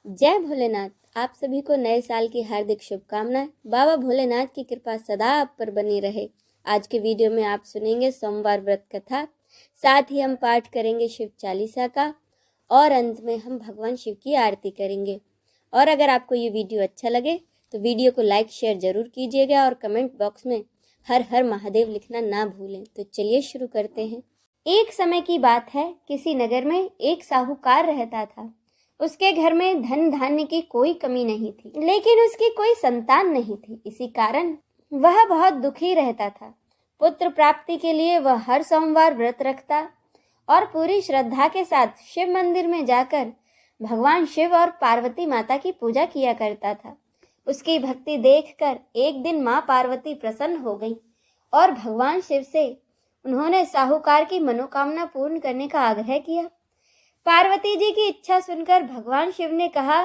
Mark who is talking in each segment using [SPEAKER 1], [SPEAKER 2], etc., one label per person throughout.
[SPEAKER 1] जय भोलेनाथ। आप सभी को नए साल की हार्दिक शुभकामनाएं। बाबा भोलेनाथ की कृपा सदा आप पर बनी रहे। आज के वीडियो में आप सुनेंगे सोमवार व्रत कथा, साथ ही हम पाठ करेंगे शिव चालीसा का और अंत में हम भगवान शिव की आरती करेंगे। और अगर आपको ये वीडियो अच्छा लगे तो वीडियो को लाइक शेयर जरूर कीजिएगा और कमेंट बॉक्स में हर हर महादेव लिखना ना भूलें। तो चलिए शुरू करते हैं। एक समय की बात है, किसी नगर में एक साहूकार रहता था। उसके घर में धन धान्य की कोई कमी नहीं थी, लेकिन उसकी कोई संतान नहीं थी। इसी कारण वह बहुत दुखी रहता था। पुत्र प्राप्ति के लिए वह हर सोमवार व्रत रखता और पूरी श्रद्धा के साथ शिव मंदिर में जाकर भगवान शिव और पार्वती माता की पूजा किया करता था। उसकी भक्ति देखकर एक दिन माँ पार्वती प्रसन्न हो गई और भगवान शिव से उन्होंने साहूकार की मनोकामना पूर्ण करने का आग्रह किया। पार्वती जी की इच्छा सुनकर भगवान शिव ने कहा,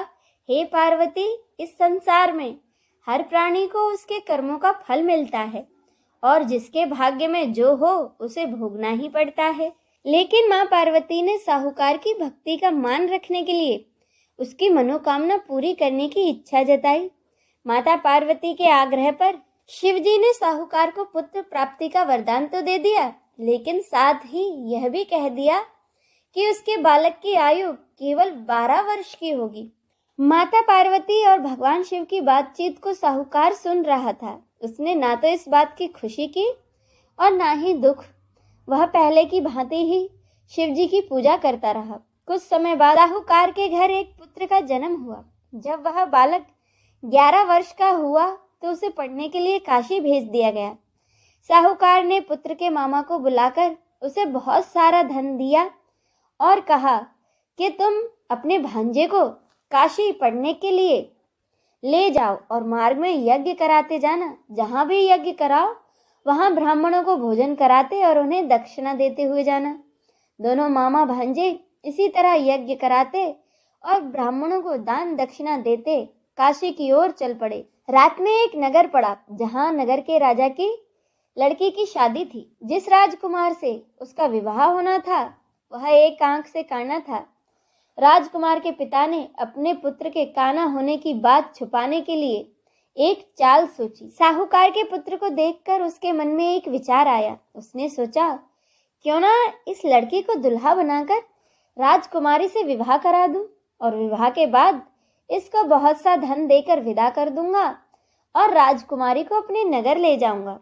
[SPEAKER 1] हे पार्वती, इस संसार में हर प्राणी को उसके कर्मों का फल मिलता है और जिसके भाग्य में जो हो उसे भोगना ही पड़ता है। लेकिन माँ पार्वती ने साहूकार की भक्ति का मान रखने के लिए उसकी मनोकामना पूरी करने की इच्छा जताई। माता पार्वती के आग्रह पर शिवजी ने साहूकार को पुत्र प्राप्ति का वरदान तो दे दिया, लेकिन साथ ही यह भी कह दिया कि उसके बालक की आयु केवल 12 वर्ष की होगी। माता पार्वती और भगवान शिव की बातचीत को साहूकार सुन रहा था। उसने ना तो इस बात की खुशी की और ना ही दुख। वह पहले की भांति ही शिवजी की पूजा करता रहा। कुछ समय बाद साहूकार के घर एक पुत्र का जन्म हुआ। जब वह बालक 11 वर्ष का हुआ तो उसे पढ़ने के लिए काशी भेज दिया गया। साहूकार ने पुत्र के मामा को बुलाकर उसे बहुत सारा धन दिया और कहा कि तुम अपने भांजे को काशी पढ़ने के लिए ले जाओ और मार्ग में यज्ञ कराते जाना। जहाँ भी यज्ञ कराओ वहाँ ब्राह्मणों को भोजन कराते और उन्हें दक्षिणा देते हुए जाना। दोनों मामा भांजे इसी तरह यज्ञ कराते और ब्राह्मणों को दान दक्षिणा देते काशी की ओर चल पड़े। रात में एक नगर पड़ा, जहाँ नगर के राजा की लड़की की शादी थी। जिस राजकुमार से उसका विवाह होना था वह एक आंख से काना था। राजकुमार के पिता ने अपने पुत्र के काना होने की बात छुपाने के लिए एक चाल सोची। साहूकार के पुत्र को देखकर उसके मन में एक विचार आया। उसने सोचा, क्यों ना इस लड़की को दुल्हा बनाकर राजकुमारी से विवाह करा दूं और विवाह के बाद इसको बहुत सा धन देकर विदा कर दूंगा और राजकुमारी को अपने नगर ले जाऊंगा।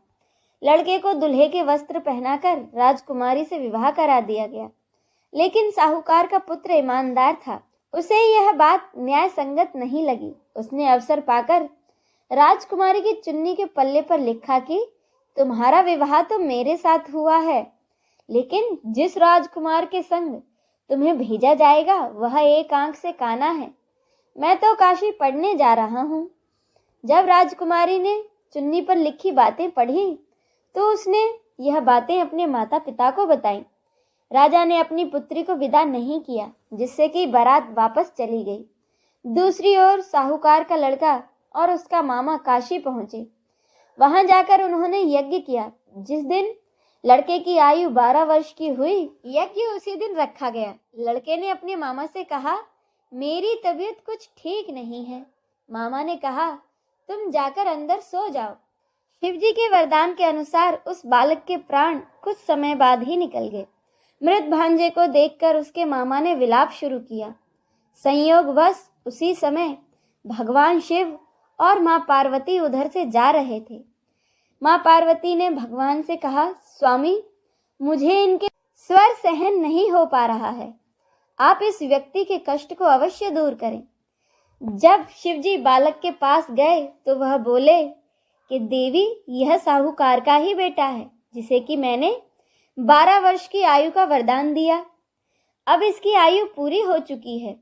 [SPEAKER 1] लड़के को दूल्हे के वस्त्र पहनाकर राजकुमारी से विवाह करा दिया गया। लेकिन साहूकार का पुत्र ईमानदार था। उसे यह बात न्याय संगत नहीं लगी। उसने अवसर पाकर राजकुमारी की चुन्नी के पल्ले पर लिखा कि तुम्हारा विवाह तो मेरे साथ हुआ है, लेकिन जिस राजकुमार के संग तुम्हें भेजा जाएगा वह एक आंख से काना है। मैं तो काशी पढ़ने जा रहा हूँ। जब राजकुमारी ने चुन्नी पर लिखी बातें पढ़ी तो उसने यह बातें अपने माता पिता को बताई। राजा ने अपनी पुत्री को विदा नहीं किया, जिससे कि बारात वापस चली गई। दूसरी ओर साहूकार का लड़का और उसका मामा काशी पहुंचे। वहां जाकर उन्होंने यज्ञ किया। जिस दिन लड़के की आयु 12 वर्ष की हुई, यज्ञ उसी दिन रखा गया। लड़के ने अपने मामा से कहा, मेरी तबीयत कुछ ठीक नहीं है। मामा ने कहा, तुम जाकर अंदर सो जाओ। शिवजी के वरदान के अनुसार उस बालक के प्राण कुछ समय बाद ही निकल गए। मृत भांजे को देखकर उसके मामा ने विलाप शुरू किया। संयोगवश उसी समय भगवान शिव और माँ पार्वती उधर से जा रहे थे। माँ पार्वती ने भगवान से कहा, स्वामी, मुझे इनके स्वर सहन नहीं हो पा रहा है। आप इस व्यक्ति के कष्ट को अवश्य दूर करें। जब शिवजी बालक के पास गए तो वह बोले कि देवी, यह साहूकार का ही बेटा है, जिसे कि मैंने 12 वर्ष की आयु का वरदान दिया। अब इसकी आयु पूरी हो चुकी है।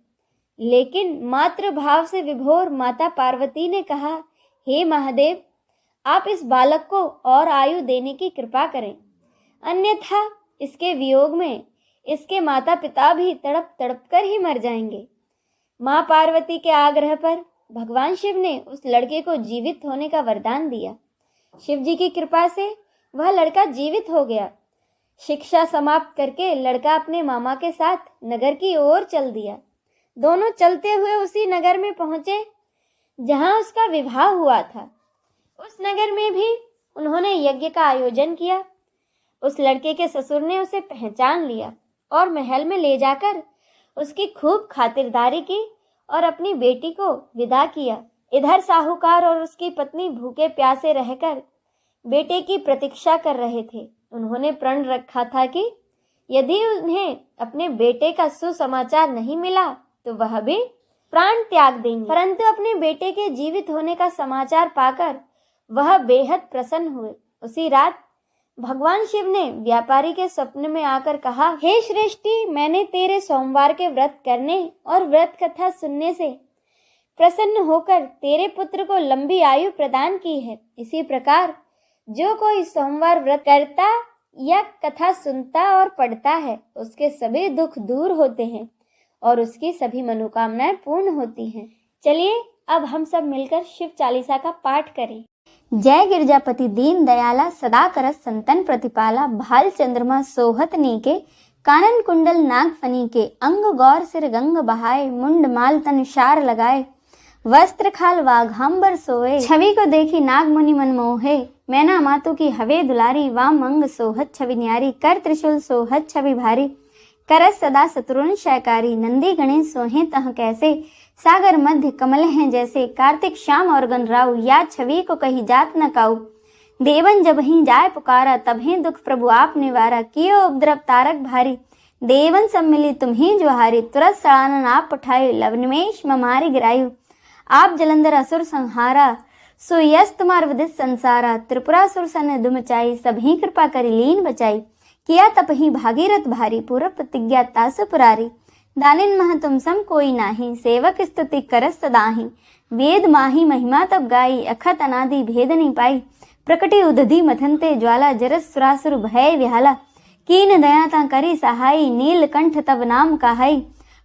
[SPEAKER 1] लेकिन मातृ भाव से विभोर माता पार्वती ने कहा, हे महादेव, आप इस बालक को और आयु देने की कृपा करें, अन्यथा इसके वियोग में इसके माता पिता भी तड़प तड़प कर ही मर जाएंगे। माँ पार्वती के आग्रह पर भगवान शिव ने उस लड़के को जीवित होने का वरदान दिया। शिव जी की कृपा से वह लड़का जीवित हो गया। शिक्षा समाप्त करके लड़का अपने मामा के साथ नगर की ओर चल दिया। दोनों चलते हुए उसी नगर में पहुंचे जहां उसका विवाह हुआ था। उस नगर में भी उन्होंने यज्ञ का आयोजन किया। उस लड़के के ससुर ने उसे पहचान लिया और महल में ले जाकर उसकी खूब खातिरदारी की और अपनी बेटी को विदा किया। इधर साहूकार और उसकी पत्नी भूखे प्यासे रहकर बेटे की प्रतीक्षा कर रहे थे। उन्होंने प्रण रखा था कि यदि उन्हें अपने बेटे का सुसमाचार नहीं मिला तो वह भी प्राण त्याग देंगे। परंतु अपने बेटे के जीवित होने का समाचार पाकर वह बेहद प्रसन्न हुए। उसी रात भगवान शिव ने व्यापारी के स्वप्न में आकर कहा, हे श्रेष्ठी, मैंने तेरे सोमवार के व्रत करने और व्रत कथा सुनने से प्रसन्न होकर तेरे पुत्र को लंबी आयु प्रदान की है। इसी प्रकार जो कोई सोमवार व्रत करता या कथा सुनता और पढ़ता है उसके सभी दुख दूर होते हैं और उसकी सभी मनोकामनाएं पूर्ण होती हैं। चलिए अब हम सब मिलकर शिव चालीसा का पाठ करें। जय गिरजापति दीन दयाला, सदा करत संतन प्रतिपाला, भाल चंद्रमा सोहत नीके, कानन कुंडल नाग फनी के, अंग गौर सिर गंग बहाए, मुंड माल तन शार लगाए, वस्त्र खाल वाघांबर सोए, छवि को देखी नाग मुनि मन मोहे, मैना मातु की हवे दुलारी, वाम अंग सोहत छवि न्यारी, कर त्रिशूल सोहत छवि भारी, करस सदा शत्रुन शयकारी, नंदी गणेश सोहे तह कैसे, सागर मध्य कमल हैं जैसे, कार्तिक श्याम और गणराव, या छवि को कही जात न काऊ, देवन जब ही जाय पुकारा, तब ही दुख प्रभु आप निवारा, कियो उपद्रव तारक भारी, देवन सब मिली तुम ही ज्वाहारी, तुरत सड़ानन आप पठाए, लवनिमेश ममारी गिरायु, आप जलंधर असुर संहारा, सुयस तुम्हार विदित संसारा, त्रिपुरासुर सन दुमचाई, सभी कृपा करी लीन बचाई, किया तप ही भागीरथ भारी, पूर्व प्रतिज्ञा तासु पुरारी, दानिन मह तुम सम कोई नाही, सेवक स्तुति करस सदाही, वेद माही महिमा तब गाई, अखत अनादि भेद नहीं पाई, प्रकटी उदधि मथनते ज्वाला, जरस सुरासुर भय विहाला, कीन दया ता करी सहाई, नीलकंठ तब नाम कहाई,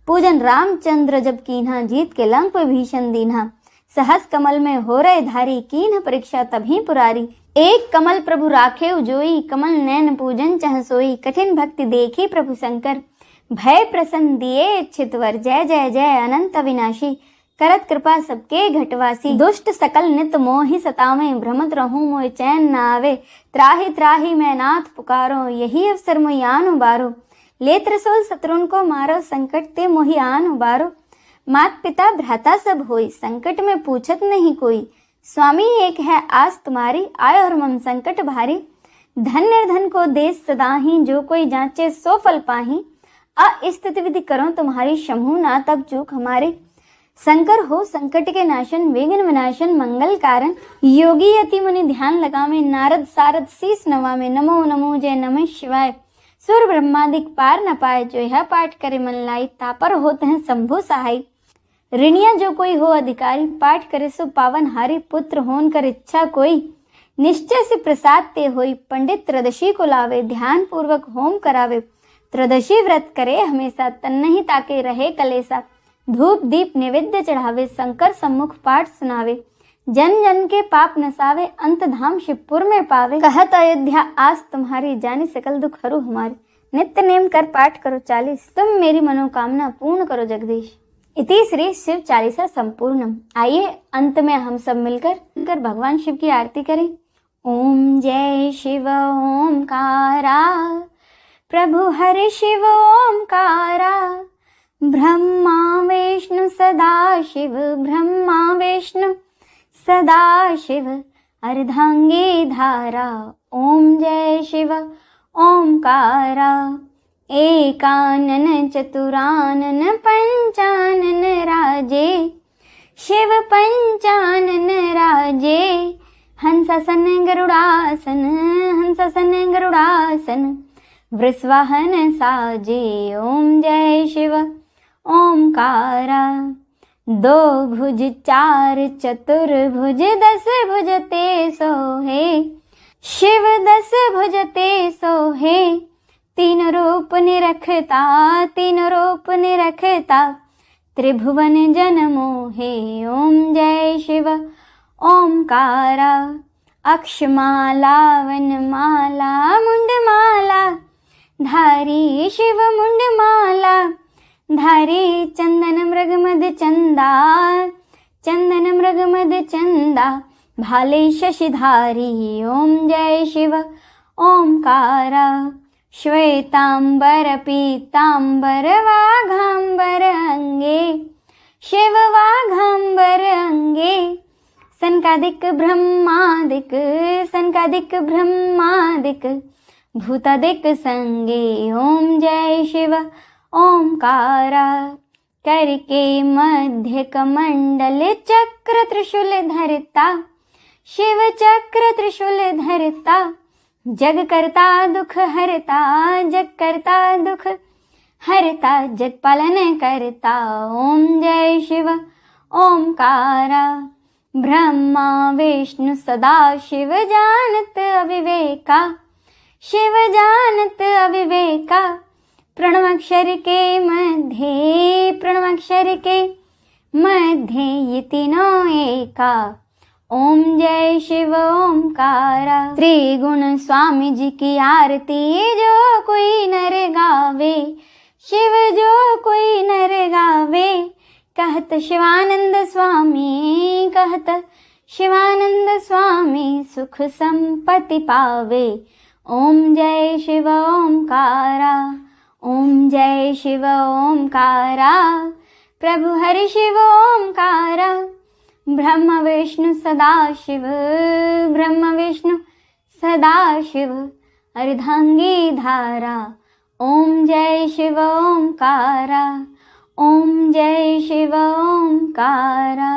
[SPEAKER 1] पूजन रामचंद्र जब कीन्हा, जीत के लंक भीषण दीन्हा, सहस कमल में हो रहे धारी, कीन्ह परीक्षा तभी पुरारी, एक कमल प्रभु राखे उजोई, कमल नैन पूजन चह सोई, कठिन भक्ति देखी प्रभु शंकर, भय प्रसन्न दिए इच्छित वर, जय जय जय अनंत अविनाशी, करत कृपा सबके घटवासी, दुष्ट सकल नित मोहि सतावे, भ्रमत रहूं मोय चैन न आवे, त्राहि त्राहि मैं नाथ पुकारो, यही अवसर मोहि आन उबारो, ले त्रिशूल शत्रुन को मारो, संकट ते मोहि आन उबारो, मात पिता भ्राता सब होई, संकट में पूछत नहीं कोई, स्वामी एक है आस तुम्हारी, आय और मम संकट भारी, धन निर्धन को देश सदाही, जो कोई जांचे सो फल पाही, अस्तित्व विधि करो तुम्हारी, शंभु ना तब चूक हमारे, शंकर हो संकट के नाशन, विघ्न विनाशन मंगल कारण, योगी यति मुनि ध्यान लगावे, नारद सारद शीस नवावे, नमो नमो जय नमः शिवाय, सुर ब्रह्मादिक पार न पाए, जो यह पाठ करे मन लाई, तापर होते हैं शंभु सहाय, ऋणिया जो कोई हो अधिकारी, पाठ करे सो पावन हारी, पुत्र होन कर इच्छा कोई, निश्चय से प्रसाद ते होई, पंडित त्रयोदशी को लावे, ध्यान पूर्वक होम करावे, त्रयोदशी व्रत करे हमेशा, तन नहीं ताके रहे कलेसा, धूप दीप नैवेद्य चढ़ावे, शंकर सम्मुख पाठ सुनावे, जन जन के पाप नसावे, अंत धाम शिवपुर में पावे, कहत अयोध्या आस तुम्हारी, जानी सकल दुख हरू हमारे, नित्य नेम कर पाठ करो 40, तुम मेरी मनोकामना पूर्ण करो जगदीश। इति श्री शिव चालीसा संपूर्णम। आइए अंत में हम सब मिलकर भगवान शिव की आरती करें। ओम जय शिव ओमकारा, प्रभु हरि शिव ओमकारा, ब्रह्मा विष्णु सदा शिव, ब्रह्मा विष्णु सदा शिव, अर्धांगी धारा, ओम जय शिव ओमकारा, एकानन चतुरानन पंचानन राजे, शिव पंचानन राजे, हंसासन गरुड़ासन, हंसासन गरुड़ासन, वृषवाहन साजे, ओम जय शिव ओमकारा, दो भुज चार चतुर्भुज, 10 भुज ते सोहे, शिव 10 भुज ते सोहे, तीन रूप निरखता, तीन रूप निरखता, त्रिभुवन जन मोहे, ओम जय शिव ओमकारा, अक्षमाला वनमाला, मुंडमाला धारी, शिव मुंडमाला
[SPEAKER 2] धारी चंदन मृगमद चंदा, चंदन मृगमद चंदा, भाले शशिधारी। ओम जय शिव ओंकारा। श्वेतांबर पीतांबर वाघांबर अंगे, शिव वाघांबर अंगे। सनकादिक ब्रह्मादिक, सनकादिक ब्रह्मादिक, भूतादिक संगे। ओम जय शिव ओंकारा। करके मध्य कमंडल चक्र त्रिशूल धरता, शिव चक्र त्रिशूल धरता। जग करता दुख हरता, जग करता दुख हरता, जग पालन करता। ओम जय शिव ओंकारा। ब्रह्मा विष्णु सदा शिव जानत अविवेका, शिव जानत अविवेका। प्रणवाक्षर के मध्य, प्रणवाक्षर के मध्य ये तीनों एका। ओम जय शिव ओंकारा। त्रिगुण स्वामी जी की आरती जो कोई नर गावे, शिव जो कोई नर गावे। कहत शिवानंद स्वामी, कहत शिवानंद स्वामी, सुख संपत्ति पावे। ओम जय शिव ओंकारा। ओम जय शिव ओंकारा। प्रभु हरि शिव ओंकारा। ब्रह्म विष्णु सदा शिव, ब्रह्म विष्णु सदा शिव, अर्धांगी धारा। ओम जय शिव ओंकारा। ओम जय शिव ओंकारा।